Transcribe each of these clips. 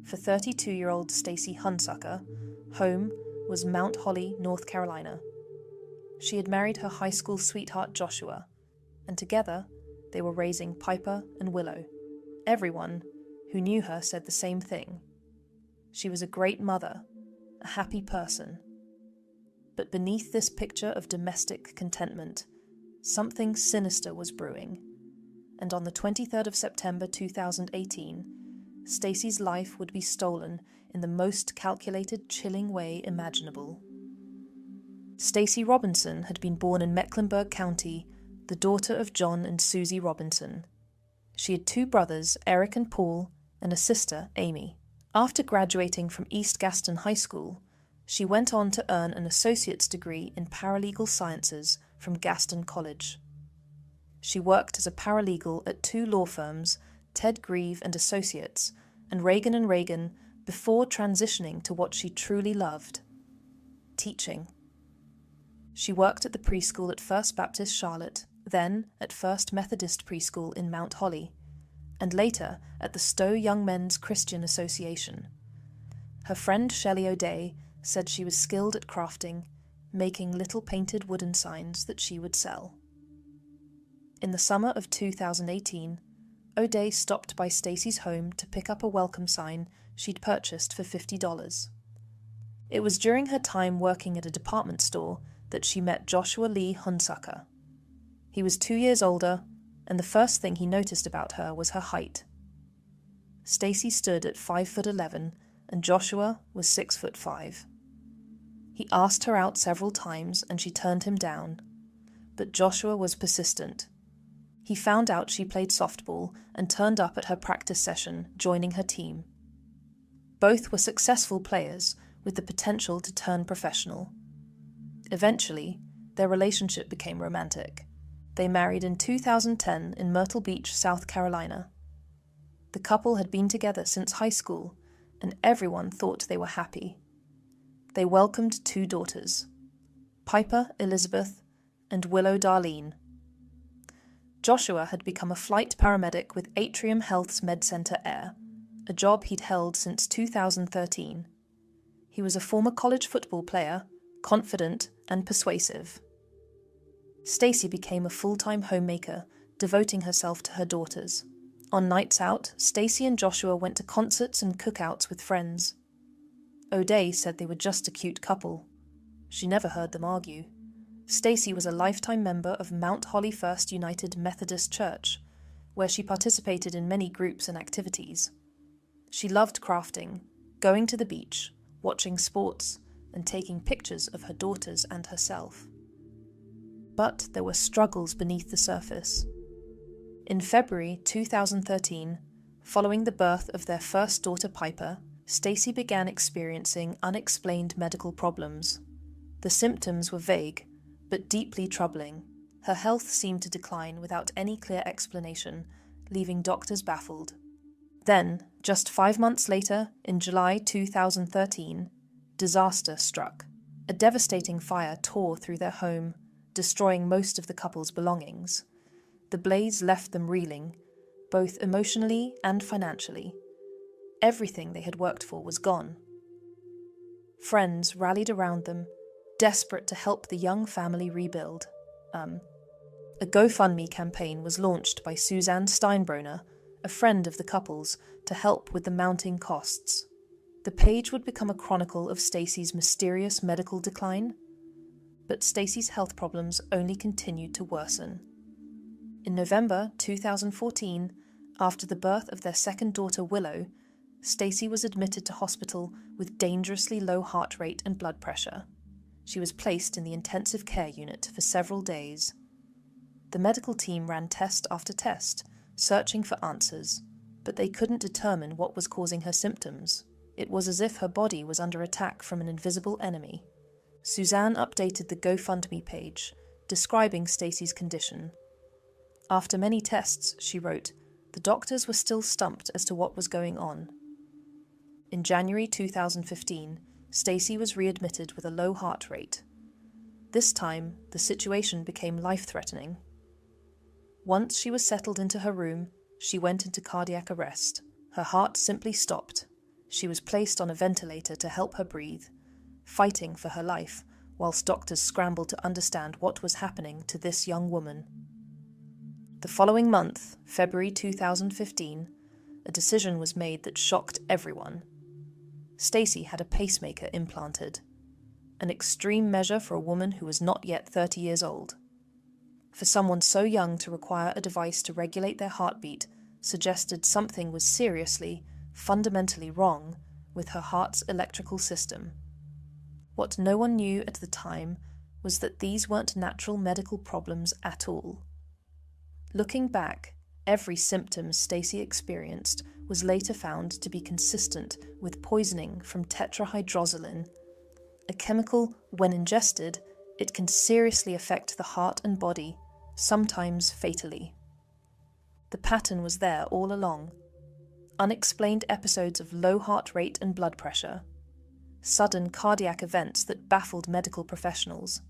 For 32-year-old Stacy Hunsucker, home was Mount Holly, North Carolina. She had married her high school sweetheart Joshua, and together they were raising Piper and Willow. Everyone who knew her said the same thing. She was a great mother, a happy person. But beneath this picture of domestic contentment, something sinister was brewing. And on the 23rd of September 2018, Stacy's life would be stolen in the most calculated, chilling way imaginable. Stacy Robinson had been born in Mecklenburg County, the daughter of John and Susie Robinson. She had 2 brothers, Eric and Paul, and a sister, Amy. After graduating from East Gaston High School, she went on to earn an associate's degree in paralegal sciences from Gaston College. She worked as a paralegal at 2 law firms, Ted Grieve and Associates, and Reagan before transitioning to what she truly loved: teaching. She worked at the preschool at First Baptist Charlotte, then at First Methodist Preschool in Mount Holly, and later at the Stowe Young Men's Christian Association. Her friend Shelley O'Day said she was skilled at crafting, making little painted wooden signs that she would sell. In the summer of 2018, O'Day stopped by Stacy's home to pick up a welcome sign she'd purchased for $50. It was during her time working at a department store that she met Joshua Lee Hunsucker. He was 2 years older, and the first thing he noticed about her was her height. Stacy stood at 5'11", and Joshua was 6'5". He asked her out several times, and she turned him down. But Joshua was persistent. He found out she played softball and turned up at her practice session, joining her team. Both were successful players with the potential to turn professional. Eventually, their relationship became romantic. They married in 2010 in Myrtle Beach, South Carolina. The couple had been together since high school, and everyone thought they were happy. They welcomed 2 daughters, Piper Elizabeth and Willow Darlene. Joshua had become a flight paramedic with Atrium Health's MedCenter Air, a job he'd held since 2013. He was a former college football player, confident and persuasive. Stacy became a full-time homemaker, devoting herself to her daughters. On nights out, Stacy and Joshua went to concerts and cookouts with friends. O'Day said they were just a cute couple. She never heard them argue. Stacy was a lifetime member of Mount Holly First United Methodist Church, where she participated in many groups and activities. She loved crafting, going to the beach, watching sports, and taking pictures of her daughters and herself. But there were struggles beneath the surface. In February 2013, following the birth of their first daughter Piper, Stacy began experiencing unexplained medical problems. The symptoms were vague, but deeply troubling. Her health seemed to decline without any clear explanation, leaving doctors baffled. Then, just 5 months later, in July 2013, disaster struck. A devastating fire tore through their home, destroying most of the couple's belongings. The blaze left them reeling, both emotionally and financially. Everything they had worked for was gone. Friends rallied around them, desperate to help the young family rebuild. A GoFundMe campaign was launched by Suzanne Steinbroner, a friend of the couple's, to help with the mounting costs. The page would become a chronicle of Stacy's mysterious medical decline, but Stacy's health problems only continued to worsen. In November 2014, after the birth of their second daughter Willow, Stacy was admitted to hospital with dangerously low heart rate and blood pressure. She was placed in the intensive care unit for several days. The medical team ran test after test, searching for answers, but they couldn't determine what was causing her symptoms. It was as if her body was under attack from an invisible enemy. Suzanne updated the GoFundMe page, describing Stacy's condition. After many tests, she wrote, the doctors were still stumped as to what was going on. In January 2015, Stacy was readmitted with a low heart rate. This time, the situation became life-threatening. Once she was settled into her room, she went into cardiac arrest. Her heart simply stopped. She was placed on a ventilator to help her breathe, fighting for her life whilst doctors scrambled to understand what was happening to this young woman. The following month, February 2015, a decision was made that shocked everyone. Stacy had a pacemaker implanted, an extreme measure for a woman who was not yet 30 years old. For someone so young to require a device to regulate their heartbeat suggested something was seriously, fundamentally wrong with her heart's electrical system. What no one knew at the time was that these weren't natural medical problems at all. Looking back, every symptom Stacy experienced was later found to be consistent with poisoning from tetrahydrozoline, a chemical, when ingested, it can seriously affect the heart and body, sometimes fatally. The pattern was there all along. Unexplained episodes of low heart rate and blood pressure, sudden cardiac events that baffled medical professionals,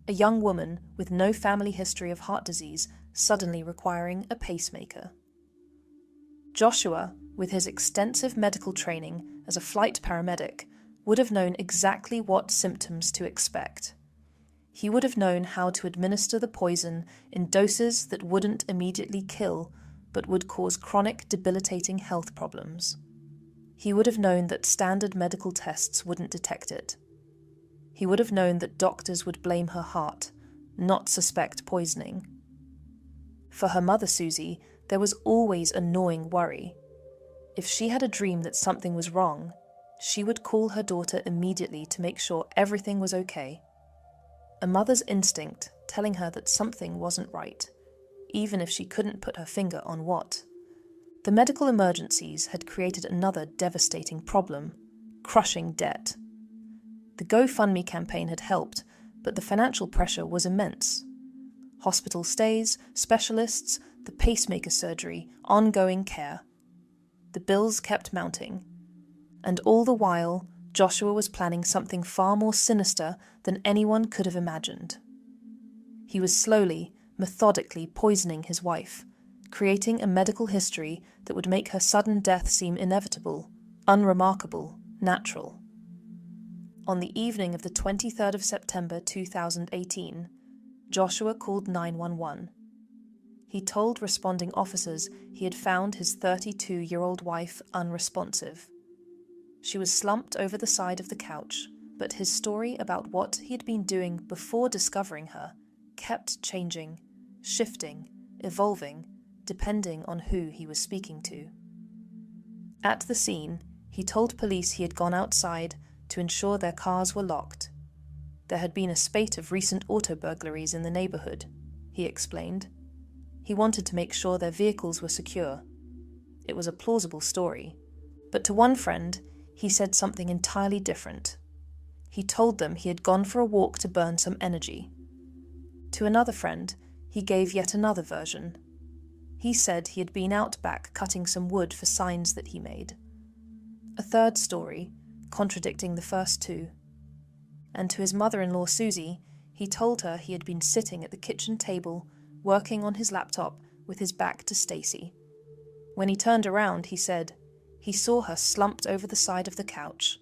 a young woman with no family history of heart disease suddenly requiring a pacemaker. Joshua, with his extensive medical training as a flight paramedic, would have known exactly what symptoms to expect. He would have known how to administer the poison in doses that wouldn't immediately kill, but would cause chronic, debilitating health problems. He would have known that standard medical tests wouldn't detect it. He would have known that doctors would blame her heart, not suspect poisoning. For her mother, Susie, there was always a gnawing worry. If she had a dream that something was wrong, she would call her daughter immediately to make sure everything was okay. A mother's instinct telling her that something wasn't right, even if she couldn't put her finger on what. The medical emergencies had created another devastating problem: crushing debt. The GoFundMe campaign had helped, but the financial pressure was immense. Hospital stays, specialists, the pacemaker surgery, ongoing care. The bills kept mounting. And all the while, Joshua was planning something far more sinister than anyone could have imagined. He was slowly, methodically poisoning his wife, creating a medical history that would make her sudden death seem inevitable, unremarkable, natural. On the evening of the 23rd of September 2018, Joshua called 911. He told responding officers he had found his 32-year-old wife unresponsive. She was slumped over the side of the couch, but his story about what he had been doing before discovering her kept changing, shifting, evolving, depending on who he was speaking to. At the scene, he told police he had gone outside to ensure their cars were locked. There had been a spate of recent auto burglaries in the neighborhood, he explained. He wanted to make sure their vehicles were secure. It was a plausible story, but to one friend, he said something entirely different. He told them he had gone for a walk to burn some energy. To another friend, he gave yet another version. He said he had been out back cutting some wood for signs that he made. A third story, contradicting the first two. And to his mother-in-law Susie, he told her he had been sitting at the kitchen table, working on his laptop with his back to Stacy. When he turned around, he said, he saw her slumped over the side of the couch.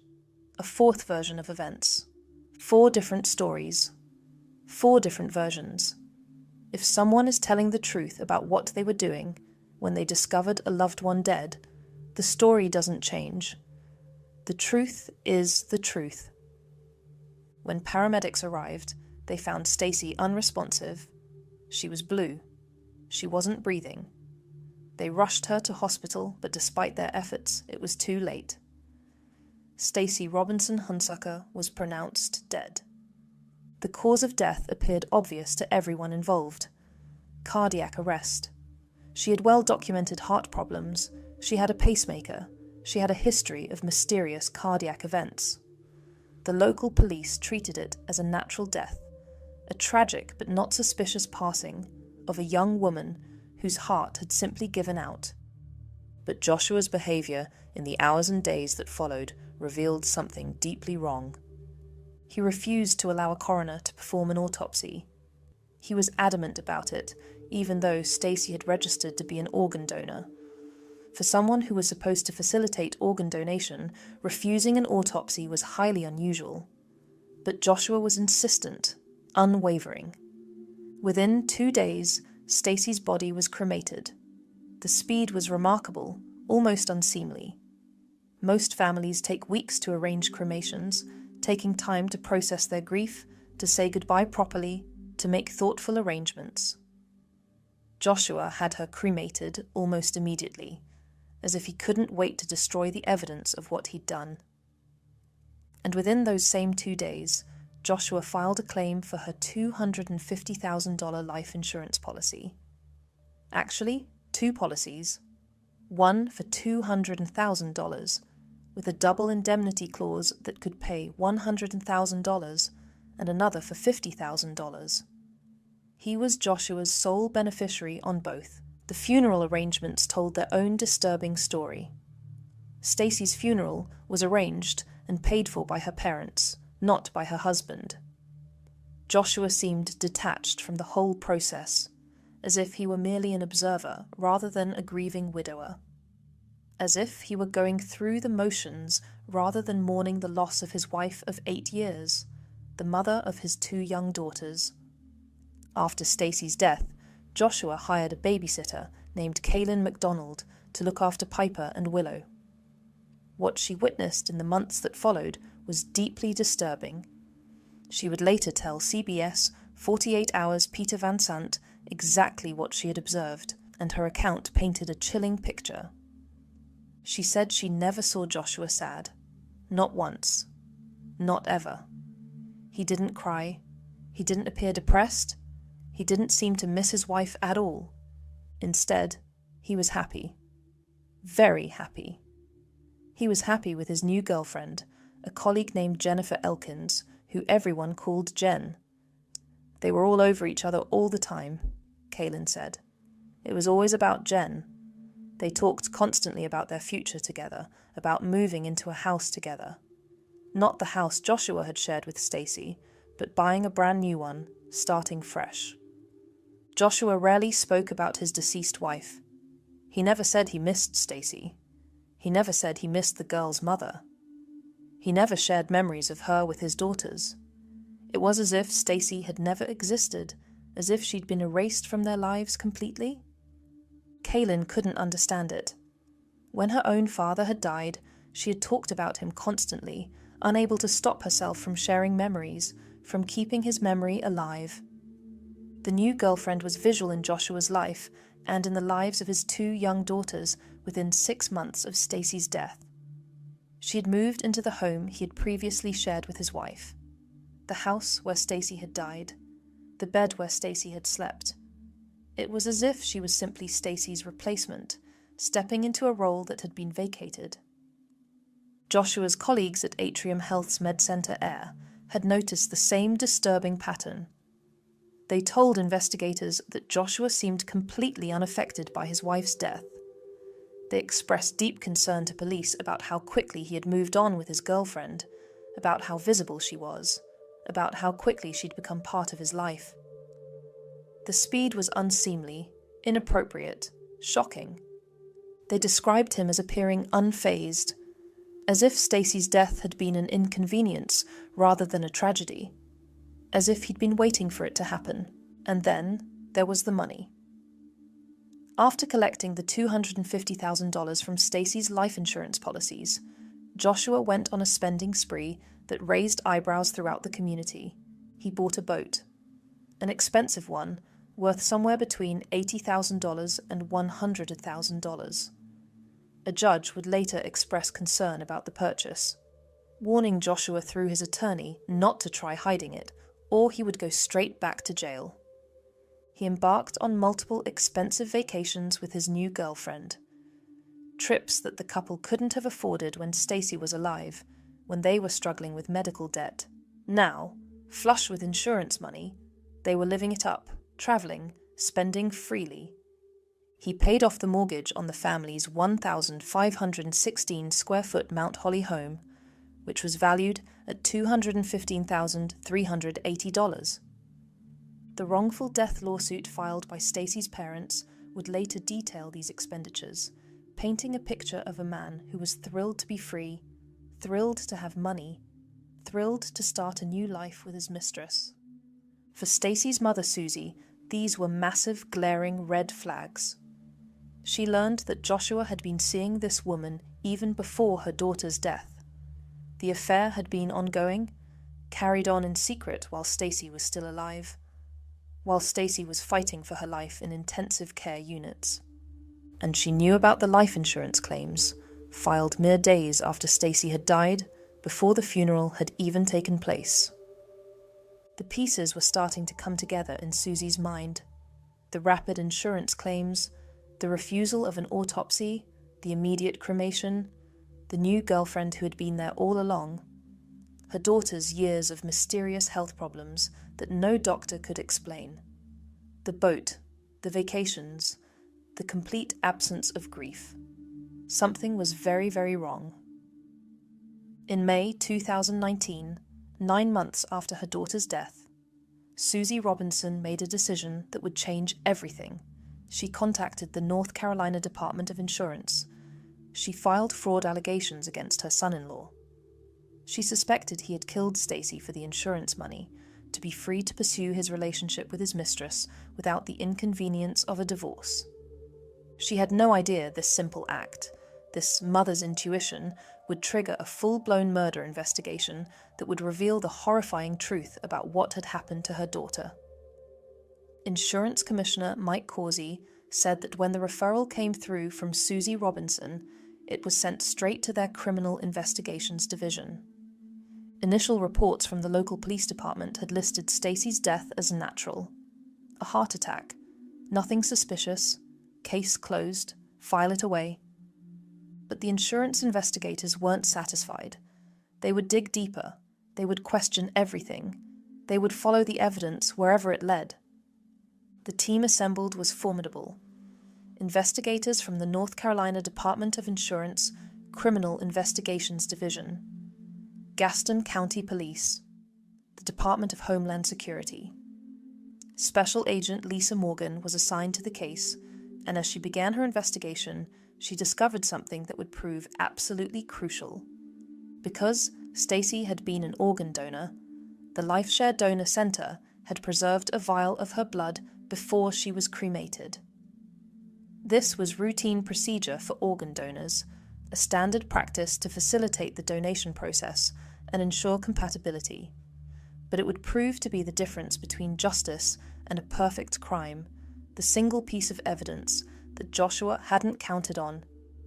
A fourth version of events. 4 different stories. 4 different versions. If someone is telling the truth about what they were doing when they discovered a loved one dead, the story doesn't change. The truth is the truth. When paramedics arrived, they found Stacy unresponsive. She was blue. She wasn't breathing. They rushed her to hospital, but despite their efforts, it was too late. Stacy Robinson Hunsucker was pronounced dead. The cause of death appeared obvious to everyone involved. Cardiac arrest. She had well-documented heart problems. She had a pacemaker. She had a history of mysterious cardiac events. The local police treated it as a natural death, a tragic but not suspicious passing of a young woman whose heart had simply given out. But Joshua's behavior in the hours and days that followed revealed something deeply wrong. He refused to allow a coroner to perform an autopsy. He was adamant about it, even though Stacy had registered to be an organ donor. For someone who was supposed to facilitate organ donation, refusing an autopsy was highly unusual. But Joshua was insistent, unwavering. Within 2 days, Stacy's body was cremated. The speed was remarkable, almost unseemly. Most families take weeks to arrange cremations, taking time to process their grief, to say goodbye properly, to make thoughtful arrangements. Joshua had her cremated almost immediately, as if he couldn't wait to destroy the evidence of what he'd done. And within those same 2 days, Joshua filed a claim for her $250,000 life insurance policy. Actually, 2 policies. One for $200,000, with a double indemnity clause that could pay $100,000, and another for $50,000. He was Joshua's sole beneficiary on both. The funeral arrangements told their own disturbing story. Stacy's funeral was arranged and paid for by her parents, not by her husband. Joshua seemed detached from the whole process, as if he were merely an observer rather than a grieving widower. As if he were going through the motions rather than mourning the loss of his wife of 8 years, the mother of his 2 young daughters. After Stacy's death, Joshua hired a babysitter named Kaylin MacDonald to look after Piper and Willow. What she witnessed in the months that followed was deeply disturbing. She would later tell CBS 48 Hours Peter Van Sant exactly what she had observed, and her account painted a chilling picture. She said she never saw Joshua sad. Not once. Not ever. He didn't cry. He didn't appear depressed. He didn't seem to miss his wife at all. Instead, he was happy. Very happy. He was happy with his new girlfriend, a colleague named Jennifer Elkins, who everyone called Jen. They were all over each other all the time, Kaylin said. It was always about Jen. They talked constantly about their future together, about moving into a house together. Not the house Joshua had shared with Stacy, but buying a brand new one, starting fresh. Joshua rarely spoke about his deceased wife. He never said he missed Stacy. He never said he missed the girl's mother. He never shared memories of her with his daughters. It was as if Stacy had never existed, as if she'd been erased from their lives completely. Kaylin couldn't understand it. When her own father had died, she had talked about him constantly, unable to stop herself from sharing memories, from keeping his memory alive. The new girlfriend was visual in Joshua's life and in the lives of his 2 young daughters within 6 months of Stacy's death. She had moved into the home he had previously shared with his wife, the house where Stacy had died, the bed where Stacy had slept. It was as if she was simply Stacy's replacement, stepping into a role that had been vacated. Joshua's colleagues at Atrium Health's MedCenter Air had noticed the same disturbing pattern. They told investigators that Joshua seemed completely unaffected by his wife's death. They expressed deep concern to police about how quickly he had moved on with his girlfriend, about how visible she was, about how quickly she'd become part of his life. The speed was unseemly, inappropriate, shocking. They described him as appearing unfazed, as if Stacy's death had been an inconvenience rather than a tragedy, as if he'd been waiting for it to happen, and then there was the money. After collecting the $250,000 from Stacy's life insurance policies, Joshua went on a spending spree that raised eyebrows throughout the community. He bought a boat, an expensive one, worth somewhere between $80,000 and $100,000. A judge would later express concern about the purchase, warning Joshua through his attorney not to try hiding it, or he would go straight back to jail. He embarked on multiple expensive vacations with his new girlfriend, trips that the couple couldn't have afforded when Stacy was alive, when they were struggling with medical debt. Now, flush with insurance money, they were living it up, traveling, spending freely. He paid off the mortgage on the family's 1,516 square foot Mount Holly home, which was valued at $215,380. The wrongful death lawsuit filed by Stacy's parents would later detail these expenditures, painting a picture of a man who was thrilled to be free, thrilled to have money, thrilled to start a new life with his mistress. For Stacy's mother, Susie, these were massive, glaring red flags. She learned that Joshua had been seeing this woman even before her daughter's death. The affair had been ongoing, carried on in secret while Stacy was still alive, while Stacy was fighting for her life in intensive care units. And she knew about the life insurance claims, filed mere days after Stacy had died, before the funeral had even taken place. The pieces were starting to come together in Susie's mind. The rapid insurance claims, the refusal of an autopsy, the immediate cremation, the new girlfriend who had been there all along, her daughter's years of mysterious health problems that no doctor could explain, the boat, the vacations, the complete absence of grief. Something was very, very wrong. In May 2019, 9 months after her daughter's death, Susie Robinson made a decision that would change everything. She contacted the North Carolina Department of Insurance. She filed fraud allegations against her son-in-law. She suspected he had killed Stacy for the insurance money, to be free to pursue his relationship with his mistress without the inconvenience of a divorce. She had no idea this simple act, this mother's intuition, would trigger a full-blown murder investigation that would reveal the horrifying truth about what had happened to her daughter. Insurance Commissioner Mike Causey said that when the referral came through from Susie Robinson, it was sent straight to their Criminal Investigations Division. Initial reports from the local police department had listed Stacy's death as natural. A heart attack. Nothing suspicious. Case closed. File it away. But the insurance investigators weren't satisfied. They would dig deeper. They would question everything. They would follow the evidence wherever it led. The team assembled was formidable. Investigators from the North Carolina Department of Insurance Criminal Investigations Division, Gaston County Police, the Department of Homeland Security. Special Agent Lisa Morgan was assigned to the case, and as she began her investigation, she discovered something that would prove absolutely crucial. Because Stacy had been an organ donor, the LifeShare Donor Center had preserved a vial of her blood before she was cremated. This was routine procedure for organ donors, a standard practice to facilitate the donation process and ensure compatibility. But it would prove to be the difference between justice and a perfect crime, the single piece of evidence that Joshua hadn't counted on,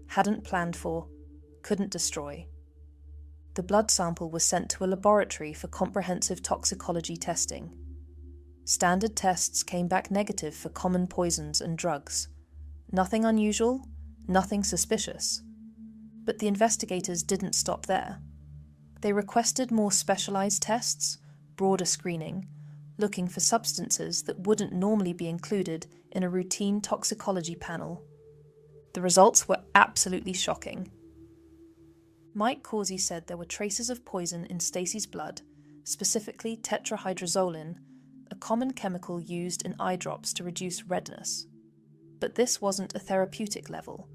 hadn't planned for, couldn't destroy. The blood sample was sent to a laboratory for comprehensive toxicology testing. Standard tests came back negative for common poisons and drugs. Nothing unusual, nothing suspicious. But the investigators didn't stop there. They requested more specialized tests, broader screening, looking for substances that wouldn't normally be included in a routine toxicology panel. The results were absolutely shocking. Mike Causey said there were traces of poison in Stacy's blood, specifically tetrahydrozoline, a common chemical used in eye drops to reduce redness. But this wasn't a therapeutic level,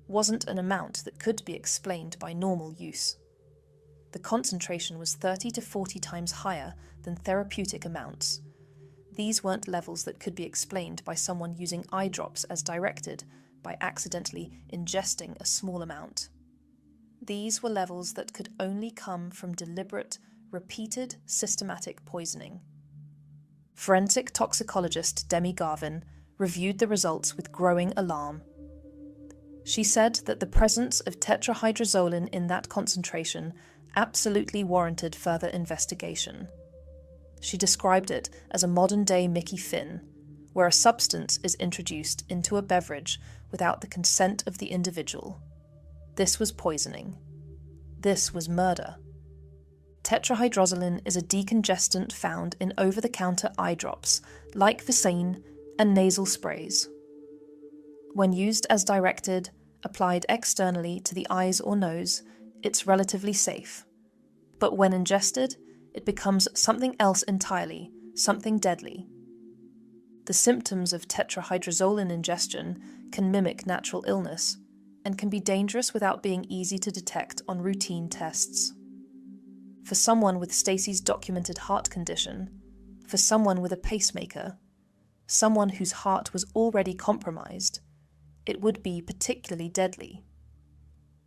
wasn't an amount that could be explained by normal use. The concentration was 30 to 40 times higher than therapeutic amounts. These weren't levels that could be explained by someone using eye drops as directed by accidentally ingesting a small amount. These were levels that could only come from deliberate, repeated, systematic poisoning. Forensic toxicologist Demi Garvin reviewed the results with growing alarm. She said that the presence of tetrahydrozoline in that concentration absolutely warranted further investigation. She described it as a modern-day Mickey Finn, where a substance is introduced into a beverage without the consent of the individual. This was poisoning. This was murder. Tetrahydrozoline is a decongestant found in over-the-counter eye drops, like Vicane and nasal sprays. When used as directed, applied externally to the eyes or nose, it's relatively safe. But when ingested, it becomes something else entirely, something deadly. The symptoms of tetrahydrozoline ingestion can mimic natural illness. and can be dangerous without being easy to detect on routine tests. For someone with Stacy's documented heart condition, for someone with a pacemaker, someone whose heart was already compromised, it would be particularly deadly.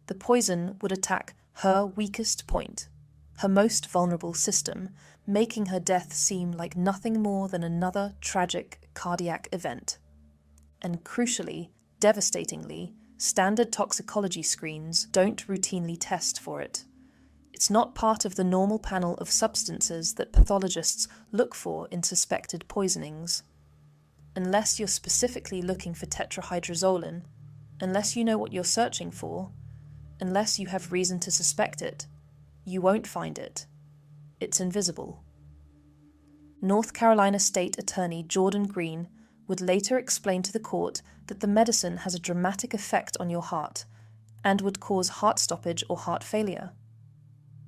The poison would attack her weakest point, her most vulnerable system, making her death seem like nothing more than another tragic cardiac event. And crucially, devastatingly, standard toxicology screens don't routinely test for it. It's not part of the normal panel of substances that pathologists look for in suspected poisonings. Unless you're specifically looking for tetrahydrozoline, unless you know what you're searching for, unless you have reason to suspect it, you won't find it. It's invisible. North Carolina State Attorney Jordan Green would later explain to the court that the medicine has a dramatic effect on your heart and would cause heart stoppage or heart failure.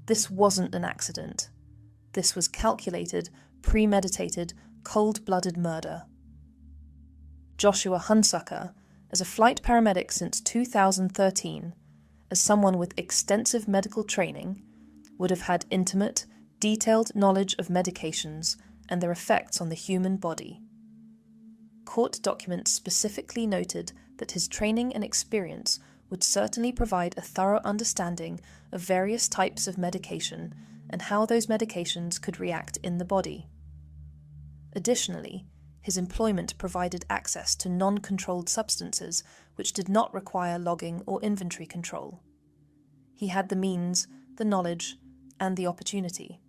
This wasn't an accident. This was calculated, premeditated, cold-blooded murder. Joshua Hunsucker, as a flight paramedic since 2013, as someone with extensive medical training, would have had intimate, detailed knowledge of medications and their effects on the human body. Court documents specifically noted that his training and experience would certainly provide a thorough understanding of various types of medication and how those medications could react in the body. Additionally, his employment provided access to non-controlled substances which did not require logging or inventory control. He had the means, the knowledge, and the opportunity.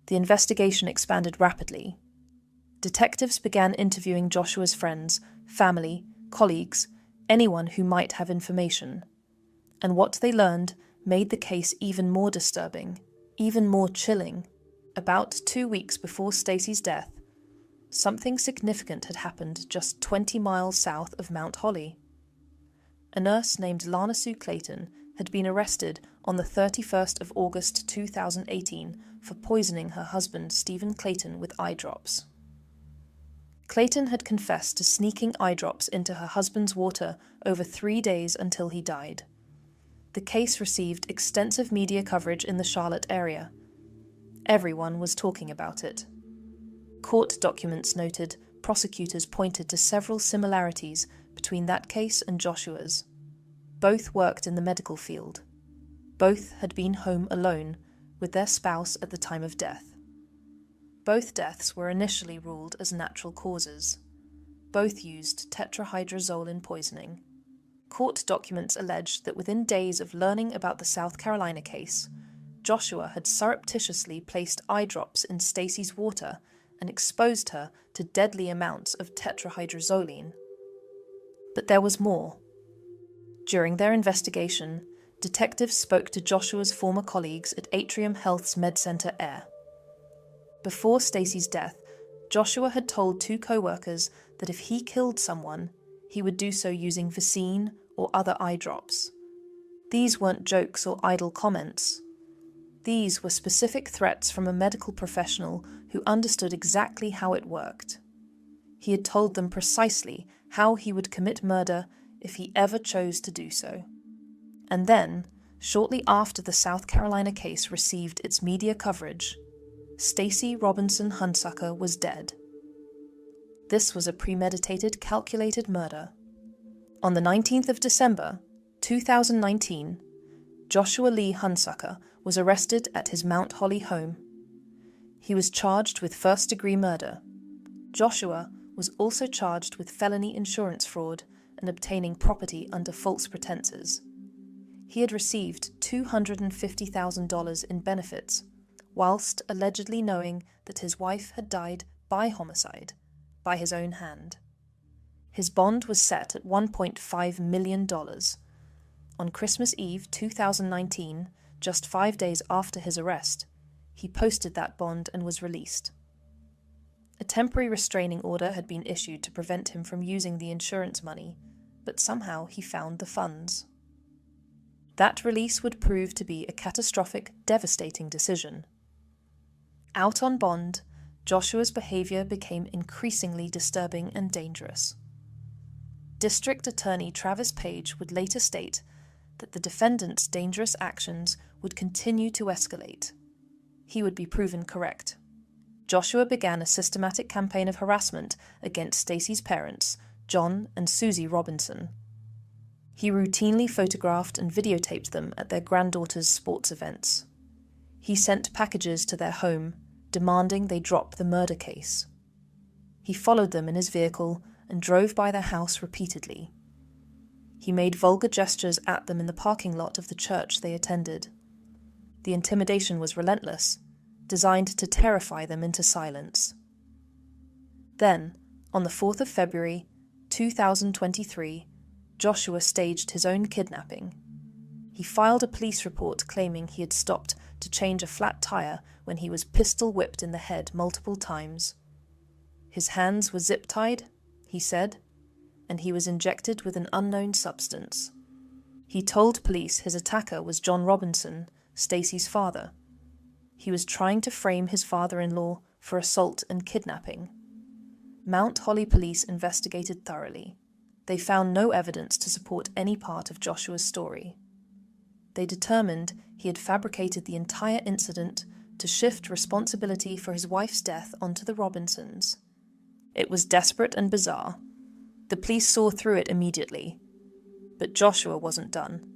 The investigation expanded rapidly. Detectives began interviewing Joshua's friends, family, colleagues, anyone who might have information. And what they learned made the case even more disturbing, even more chilling. About 2 weeks before Stacy's death, something significant had happened just 20 miles south of Mount Holly. A nurse named Lana Sue Clayton had been arrested on the 31st of August 2018 for poisoning her husband Stephen Clayton with eye drops. Clayton had confessed to sneaking eye drops into her husband's water over 3 days until he died. The case received extensive media coverage in the Charlotte area. Everyone was talking about it. Court documents noted prosecutors pointed to several similarities between that case and Joshua's. Both worked in the medical field. Both had been home alone with their spouse at the time of death. Both deaths were initially ruled as natural causes. Both used tetrahydrozoline poisoning. Court documents alleged that within days of learning about the South Carolina case, Joshua had surreptitiously placed eye drops in Stacy's water and exposed her to deadly amounts of tetrahydrozoline. But there was more. During their investigation, detectives spoke to Joshua's former colleagues at Atrium Health's MedCenter Air. Before Stacy's death, Joshua had told 2 co-workers that if he killed someone, he would do so using Vicine or other eye drops. These weren't jokes or idle comments. These were specific threats from a medical professional who understood exactly how it worked. He had told them precisely how he would commit murder if he ever chose to do so. And then, shortly after the South Carolina case received its media coverage, Stacy Robinson Hunsucker was dead. This was a premeditated, calculated murder. On the 19th of December, 2019, Joshua Lee Hunsucker was arrested at his Mount Holly home. He was charged with first-degree murder. Joshua was also charged with felony insurance fraud and obtaining property under false pretenses. He had received $250,000 in benefits, whilst allegedly knowing that his wife had died by homicide, by his own hand. His bond was set at $1.5 million. On Christmas Eve 2019, just 5 days after his arrest, he posted that bond and was released. A temporary restraining order had been issued to prevent him from using the insurance money, but somehow he found the funds. That release would prove to be a catastrophic, devastating decision. Out on bond, Joshua's behavior became increasingly disturbing and dangerous. District Attorney Travis Page would later state that the defendant's dangerous actions would continue to escalate. He would be proven correct. Joshua began a systematic campaign of harassment against Stacy's parents, John and Susie Robinson. He routinely photographed and videotaped them at their granddaughter's sports events. He sent packages to their home, demanding they drop the murder case. He followed them in his vehicle and drove by their house repeatedly. He made vulgar gestures at them in the parking lot of the church they attended. The intimidation was relentless, designed to terrify them into silence. Then, on the 4th of February, 2023, Joshua staged his own kidnapping. He filed a police report claiming he had stopped to change a flat tire when he was pistol-whipped in the head multiple times. His hands were zip-tied, he said, and he was injected with an unknown substance. He told police his attacker was John Robinson, Stacy's father. He was trying to frame his father-in-law for assault and kidnapping. Mount Holly police investigated thoroughly. They found no evidence to support any part of Joshua's story. They determined he had fabricated the entire incident to shift responsibility for his wife's death onto the Robinsons. It was desperate and bizarre. The police saw through it immediately. But Joshua wasn't done.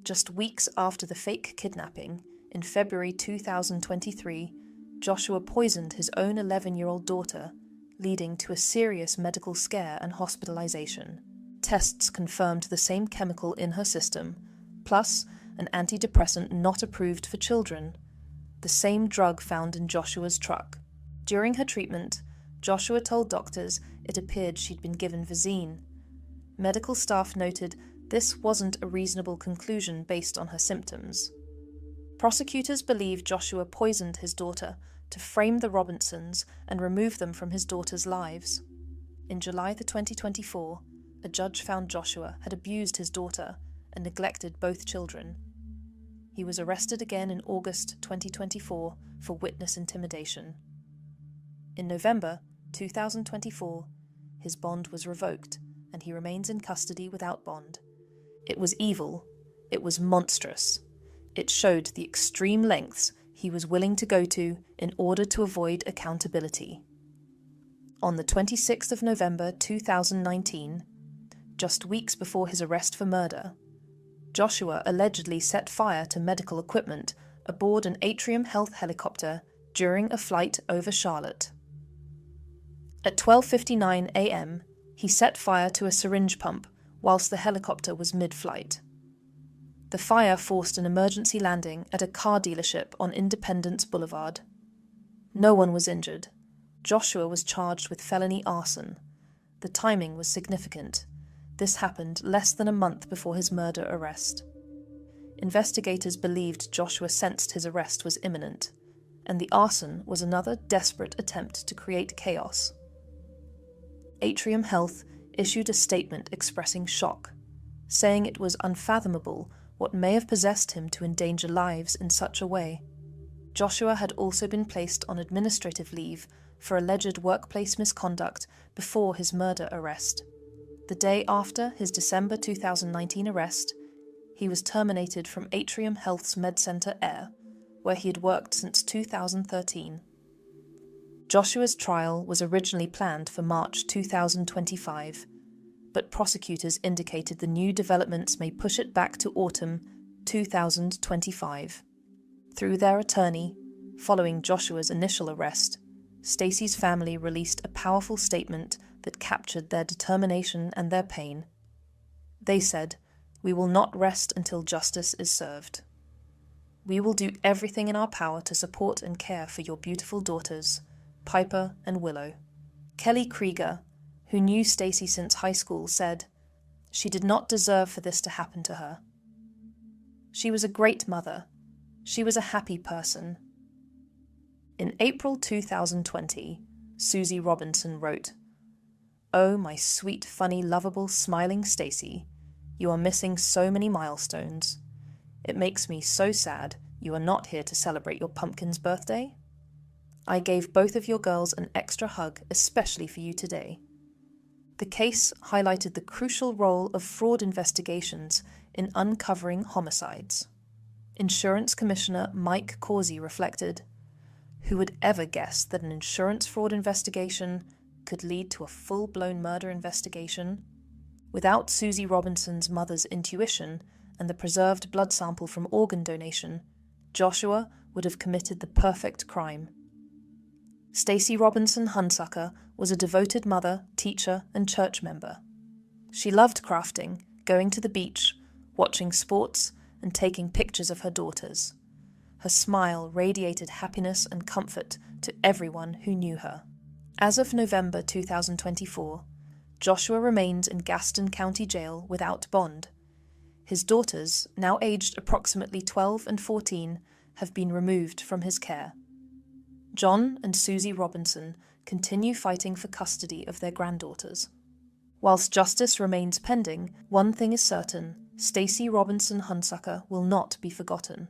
Just weeks after the fake kidnapping, in February 2023, Joshua poisoned his own 11-year-old daughter, leading to a serious medical scare and hospitalization. Tests confirmed the same chemical in her system, plus an antidepressant not approved for children, the same drug found in Joshua's truck. During her treatment, Joshua told doctors it appeared she'd been given Visine. Medical staff noted this wasn't a reasonable conclusion based on her symptoms. Prosecutors believe Joshua poisoned his daughter to frame the Robinsons and remove them from his daughter's lives. In July 2024, a judge found Joshua had abused his daughter and neglected both children. He was arrested again in August 2024 for witness intimidation. In November 2024, his bond was revoked and he remains in custody without bond. It was evil. It was monstrous. It showed the extreme lengths he was willing to go to in order to avoid accountability. On the 26th of November 2019, just weeks before his arrest for murder, Joshua allegedly set fire to medical equipment aboard an Atrium Health helicopter during a flight over Charlotte. At 12:59 a.m., he set fire to a syringe pump whilst the helicopter was mid-flight. The fire forced an emergency landing at a car dealership on Independence Boulevard. No one was injured. Joshua was charged with felony arson. The timing was significant. This happened less than a month before his murder arrest. Investigators believed Joshua sensed his arrest was imminent, and the arson was another desperate attempt to create chaos. Atrium Health issued a statement expressing shock, saying it was unfathomable what may have possessed him to endanger lives in such a way. Joshua had also been placed on administrative leave for alleged workplace misconduct before his murder arrest. The day after his December 2019 arrest, he was terminated from Atrium Health's MedCenter Air, where he had worked since 2013. Joshua's trial was originally planned for March 2025, but prosecutors indicated the new developments may push it back to autumn 2025. Through their attorney, following Joshua's initial arrest, Stacy's family released a powerful statement that captured their determination and their pain. They said, "We will not rest until justice is served. We will do everything in our power to support and care for your beautiful daughters, Piper and Willow." Kelly Krieger, who knew Stacy since high school, said, "She did not deserve for this to happen to her. She was a great mother. She was a happy person." In April 2020, Susie Robinson wrote, "Oh, my sweet, funny, lovable, smiling Stacy, you are missing so many milestones. It makes me so sad you are not here to celebrate your pumpkin's birthday. I gave both of your girls an extra hug especially for you today. The case highlighted the crucial role of fraud investigations in uncovering homicides. Insurance Commissioner Mike Causey reflected, "Who would ever guess that an insurance fraud investigation could lead to a full-blown murder investigation? Without Susie Robinson's mother's intuition and the preserved blood sample from organ donation, Joshua would have committed the perfect crime." Stacy Robinson Hunsucker was a devoted mother, teacher, and church member. She loved crafting, going to the beach, watching sports, and taking pictures of her daughters. Her smile radiated happiness and comfort to everyone who knew her. As of November 2024, Joshua remains in Gaston County Jail without bond. His daughters, now aged approximately 12 and 14, have been removed from his care. John and Susie Robinson continue fighting for custody of their granddaughters. Whilst justice remains pending, one thing is certain: Stacy Robinson Hunsucker will not be forgotten.